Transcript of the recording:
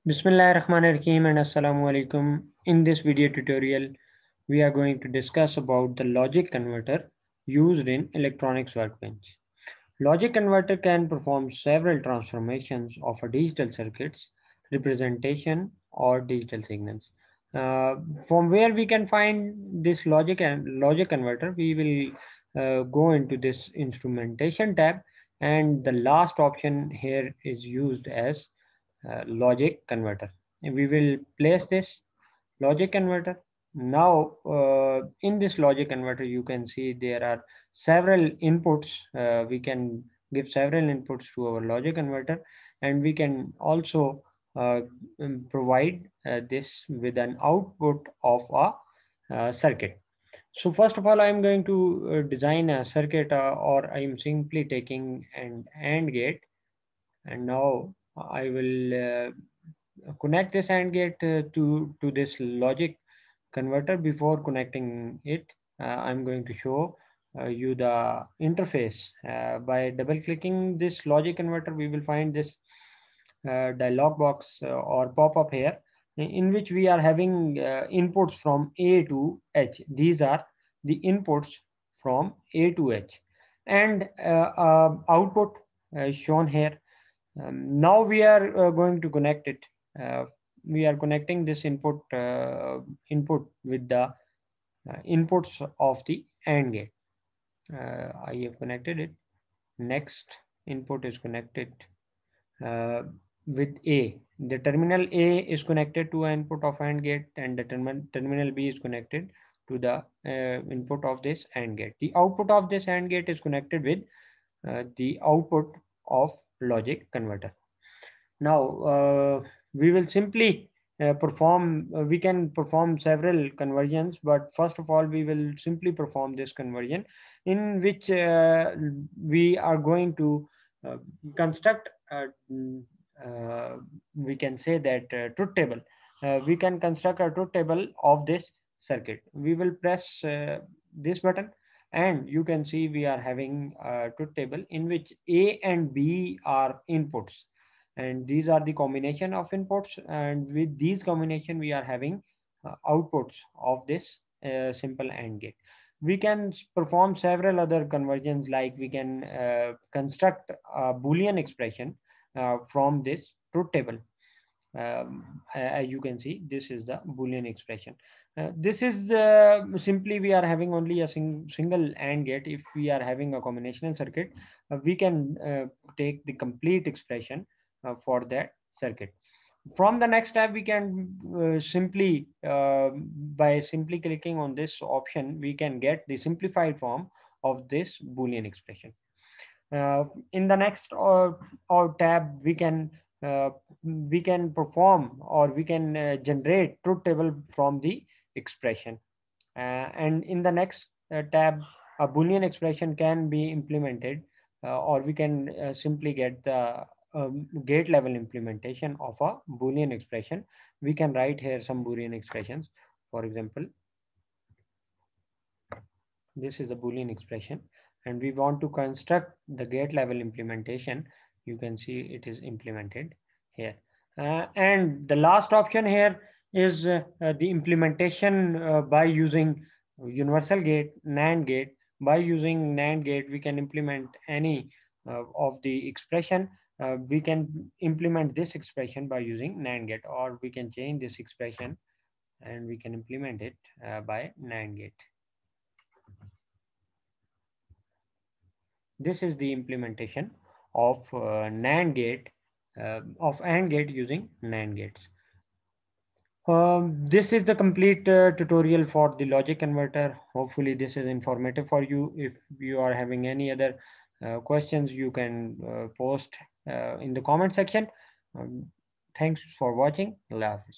Bismillahirrahmanirrahim and Assalamu alaikum. In this video tutorial, we are going to discuss about the logic converter used in electronics workbench. Logic converter can perform several transformations of a digital circuit's representation or digital signals. From where we can find this logic converter, we will go into this instrumentation tab, and the last option here is used as logic converter. And we will place this logic converter. Now, in this logic converter, you can see there are several inputs. We can give several inputs to our logic converter, and we can also provide this with an output of a circuit. So first of all, I'm going to design a circuit, or I'm simply taking an AND gate, and now I will connect this AND gate to this logic converter. Before connecting it, I'm going to show you the interface. By double clicking this logic converter, we will find this dialog box or pop-up here, in which we are having inputs from A to H. These are the inputs from A to H, and output shown here. Now we are going to connect it. We are connecting this input with the inputs of the AND gate. I have connected it. Next input is connected uh, with A. The terminal A is connected to an input of AND gate, and the terminal B is connected to the input of this AND gate. The output of this AND gate is connected with the output of logic converter. Now, we will simply we can perform several conversions, but first of all, we will simply perform this conversion, in which we are going to uh, construct, we can say that truth table. We can construct a truth table of this circuit. We will press this button, and you can see we are having a truth table in which A and B are inputs, and these are the combination of inputs, and with these combination we are having outputs of this simple AND gate. We can perform several other conversions, like we can construct a Boolean expression from this truth table. As you can see, this is the Boolean expression. This is simply we are having only a single AND gate. If we are having a combinational circuit, we can take the complete expression for that circuit. From the next tab, we can by simply clicking on this option, we can get the simplified form of this Boolean expression. In the next or tab, uh, we can perform, or we can generate truth table from the expression. And in the next tab, a Boolean expression can be implemented, or we can simply get the gate level implementation of a Boolean expression. We can write here some Boolean expressions. For example, this is the Boolean expression, and we want to construct the gate level implementation. You can see it is implemented here. And the last option here is the implementation by using universal gate, NAND gate. By using NAND gate, we can implement any of the expression. We can implement this expression by using NAND gate, or we can change this expression and we can implement it by NAND gate. This is the implementation of NAND gate, of AND gate using NAND gates. This is the complete tutorial for the logic converter. Hopefully this is informative for you. If you are having any other questions, you can post in the comment section. Thanks for watching. Allah Hafiz.